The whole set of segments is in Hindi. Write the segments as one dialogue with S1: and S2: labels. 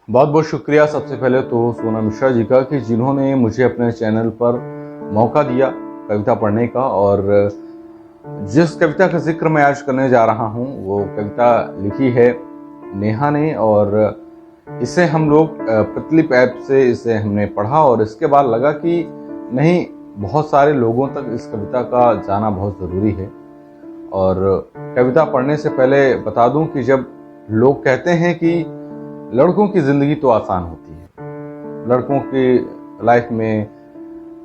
S1: बहुत बहुत शुक्रिया सबसे पहले तो सोनम मिश्रा जी का कि जिन्होंने मुझे अपने चैनल पर मौका दिया कविता पढ़ने का। और जिस कविता का जिक्र मैं आज करने जा रहा हूँ वो कविता लिखी है नेहा ने, और इसे हम लोग प्रतिलिप ऐप से इसे हमने पढ़ा और इसके बाद लगा कि नहीं, बहुत सारे लोगों तक इस कविता का जाना बहुत ज़रूरी है। और कविता पढ़ने से पहले बता दूं कि जब लोग कहते हैं कि लड़कों की ज़िंदगी तो आसान होती है, लड़कों की लाइफ में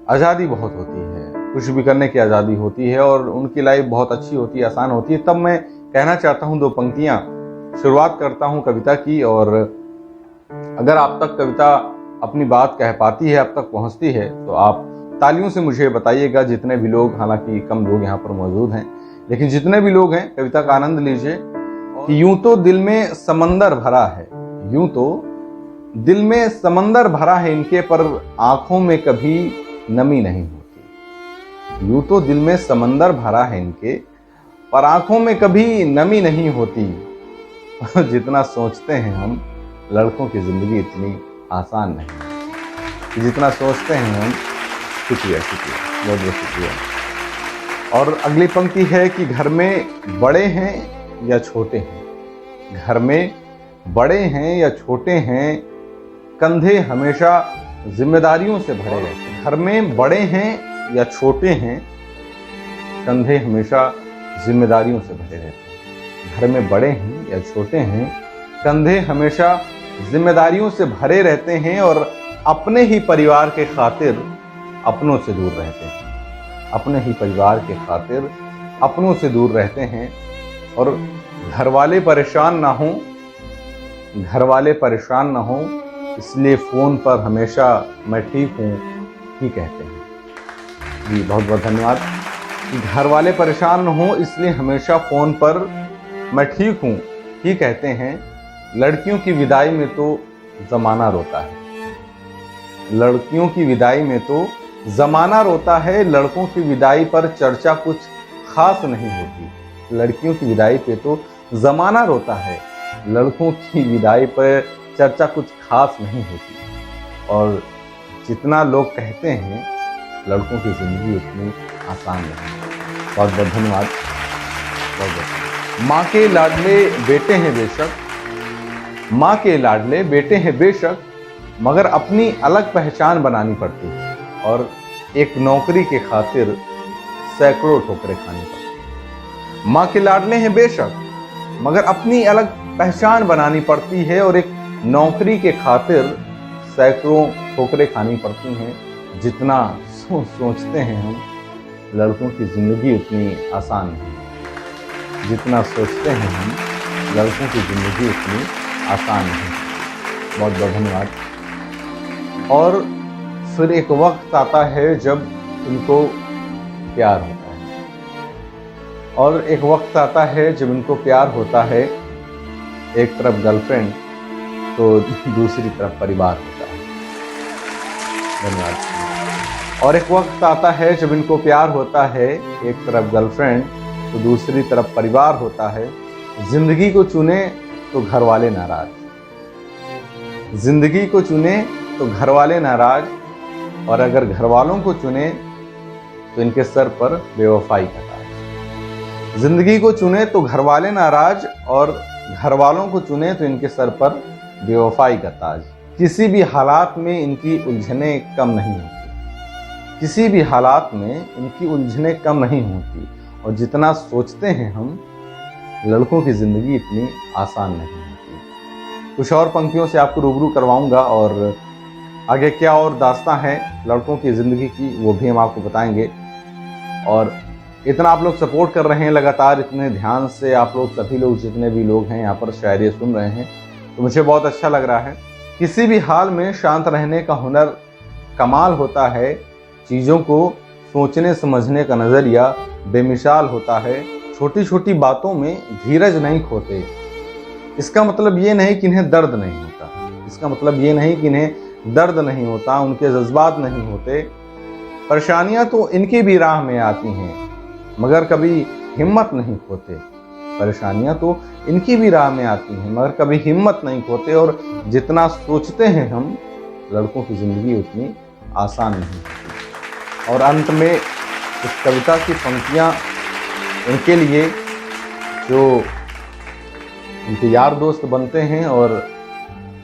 S1: आज़ादी बहुत होती है, कुछ भी करने की आज़ादी होती है और उनकी लाइफ बहुत अच्छी होती है, आसान होती है, तब मैं कहना चाहता हूँ दो पंक्तियाँ शुरुआत करता हूँ कविता की। और अगर आप तक कविता अपनी बात कह पाती है, आप तक पहुँचती है, तो आप तालियों से मुझे बताइएगा। जितने भी लोग, हालांकि कम लोग यहाँ पर मौजूद हैं, लेकिन जितने भी लोग हैं कविता का आनंद लीजिए। कि यूं तो दिल में समंदर भरा है, यूं तो दिल में समंदर भरा है इनके, पर आंखों में कभी नमी नहीं होती। यूं तो दिल में समंदर भरा है इनके, पर आंखों में कभी नमी नहीं होती। जितना सोचते हैं हम, लड़कों की जिंदगी इतनी आसान नहीं, जितना सोचते हैं हम। शुक्रिया, शुक्रिया, बहुत बहुत शुक्रिया। और अगली पंक्ति है कि घर में बड़े हैं या छोटे हैं, घर में बड़े हैं या छोटे हैं, कंधे हमेशा जिम्मेदारियों से भरे रहते हैं। घर में बड़े हैं या छोटे हैं, कंधे हमेशा जिम्मेदारियों से भरे रहते हैं। घर में बड़े हैं या छोटे हैं, कंधे हमेशा जिम्मेदारियों से भरे रहते हैं और अपने ही परिवार के खातिर अपनों से दूर रहते हैं। अपने ही परिवार के खातिर अपनों से दूर रहते हैं। और घर वाले परेशान ना हों, घर वाले परेशान ना हों, इसलिए फ़ोन पर हमेशा मैं ठीक हूँ ही कहते हैं। जी बहुत बहुत धन्यवाद। घर वाले परेशान ना हों, इसलिए हमेशा फ़ोन पर मैं ठीक हूँ ही कहते हैं। लड़कियों की विदाई में तो ज़माना रोता है, लड़कियों की विदाई में तो ज़माना रोता है, लड़कों की विदाई पर चर्चा कुछ खास नहीं होती। लड़कियों की विदाई पे तो ज़माना रोता है, लड़कों की विदाई पर चर्चा कुछ खास नहीं होती। और जितना लोग कहते हैं लड़कों की ज़िंदगी उतनी आसान नहीं। बहुत बहुत धन्यवाद, बहुत बहुत। माँ के लाडले बेटे हैं बेशक, माँ के लाडले बेटे हैं बेशक, मगर अपनी अलग पहचान बनानी पड़ती है। और एक नौकरी के खातिर सैकड़ों ठोकरें खानी पड़ती है। माँ के लाडले हैं बेशक, मगर अपनी अलग पहचान बनानी पड़ती है। और एक नौकरी के खातिर सैकड़ों ठोकरें खानी पड़ती हैं। जितना सोचते हैं हम, लड़कों की ज़िंदगी उतनी आसान नहीं। जितना सोचते हैं हम, लड़कों की ज़िंदगी उतनी आसान नहीं। बहुत बहुत धन्यवाद। और फिर एक वक्त आता है जब इनको प्यार होता है, और एक वक्त आता है जब इनको प्यार होता है। एक तरफ गर्लफ्रेंड तो दूसरी तरफ परिवार होता है। धन्यवाद। और एक वक्त आता है जब इनको प्यार होता है, एक तरफ गर्लफ्रेंड तो दूसरी तरफ परिवार होता है। जिंदगी को चुने तो घर वाले नाराज, जिंदगी को चुने तो घर वाले नाराज, और अगर घर वालों को चुने तो इनके सर पर बेवफाई का ताज। जिंदगी को चुने तो घर वाले नाराज, और घर वालों को चुने तो इनके सर पर बेवफाई का ताज। किसी भी हालात में इनकी उलझने कम नहीं होती, किसी भी हालात में इनकी उलझने कम नहीं होती। और जितना सोचते हैं हम, लड़कों की ज़िंदगी इतनी आसान नहीं होती। कुछ और पंक्तियों से आपको रूबरू करवाऊंगा, और आगे क्या और दास्तां है लड़कों की ज़िंदगी की वो भी हम आपको बताएंगे। और इतना आप लोग सपोर्ट कर रहे हैं लगातार, इतने ध्यान से आप लोग, सभी लोग, जितने भी लोग हैं यहाँ पर शायरी सुन रहे हैं, तो मुझे बहुत अच्छा लग रहा है। किसी भी हाल में शांत रहने का हुनर कमाल होता है, चीज़ों को सोचने समझने का नज़रिया बेमिसाल होता है। छोटी छोटी बातों में धीरज नहीं खोते, इसका मतलब ये नहीं कि इन्हें दर्द नहीं होता, इसका मतलब ये नहीं कि इन्हें दर्द नहीं होता, उनके जज्बात नहीं होते। परेशानियां तो इनकी भी राह में आती हैं, मगर कभी हिम्मत नहीं खोते, परेशानियां तो इनकी भी राह में आती हैं, मगर कभी हिम्मत नहीं खोते और जितना सोचते हैं हम, लड़कों की ज़िंदगी उतनी आसान नहीं होती। और अंत में इस कविता की पंक्तियां उनके लिए जो उनके यार दोस्त बनते हैं और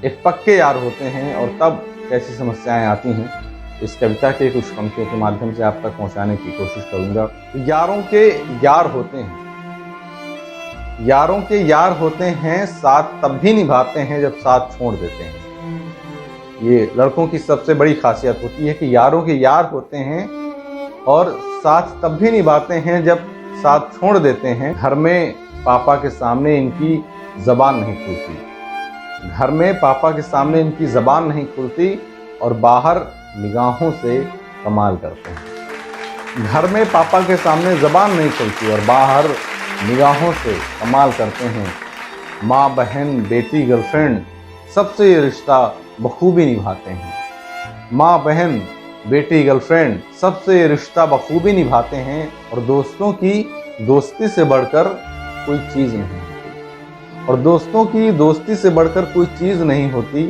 S1: एक पक्के यार होते हैं, और तब कैसी समस्याएं आती हैं, इस कविता के कुछ पंक्तियों के माध्यम से आप तक पहुंचाने की कोशिश करूंगा। यारों के यार होते हैं, यारों के यार होते हैं, साथ तब भी निभाते हैं जब साथ छोड़ देते हैं। ये लड़कों की सबसे बड़ी खासियत होती है कि यारों के यार होते हैं और साथ तब भी निभाते हैं जब साथ छोड़ देते हैं। घर में पापा के सामने इनकी ज़बान नहीं खुलती, घर में पापा के सामने इनकी ज़बान नहीं खुलती, और बाहर निगाहों से कमाल करते हैं। घर में पापा के सामने ज़बान नहीं खुलती और बाहर निगाहों से कमाल करते हैं। माँ, बहन, बेटी, गर्लफ्रेंड, सबसे ये रिश्ता बखूबी निभाते हैं। माँ, बहन, बेटी, गर्लफ्रेंड, सबसे ये रिश्ता बखूबी निभाते हैं, और दोस्तों की दोस्ती से बढ़कर कोई चीज़ नहीं होती, और दोस्तों की दोस्ती से बढ़कर कोई चीज़ नहीं होती।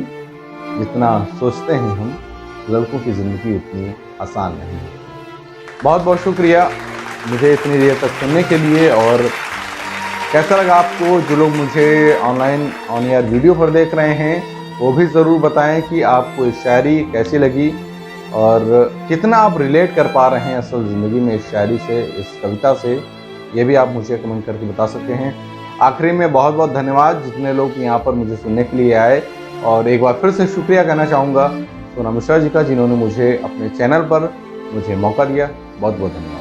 S1: जितना सोचते हैं हम, लड़कों की ज़िंदगी उतनी आसान नहीं है। बहुत बहुत शुक्रिया मुझे इतनी देर तक सुनने के लिए। और कैसा लगा आपको? जो लोग मुझे ऑनलाइन ऑन एयर वीडियो पर देख रहे हैं, वो भी ज़रूर बताएं कि आपको इस शायरी कैसी लगी और कितना आप रिलेट कर पा रहे हैं असल ज़िंदगी में इस शायरी से, इस कविता से। ये भी आप मुझे कमेंट करके बता सकते हैं। आखिरी में बहुत बहुत धन्यवाद जितने लोग यहाँ पर मुझे सुनने के लिए आए, और एक बार फिर से शुक्रिया कहना चाहूँगा सोना मिश्रा जी का, जिन्होंने मुझे अपने चैनल पर मुझे मौका दिया। बहुत बहुत धन्यवाद।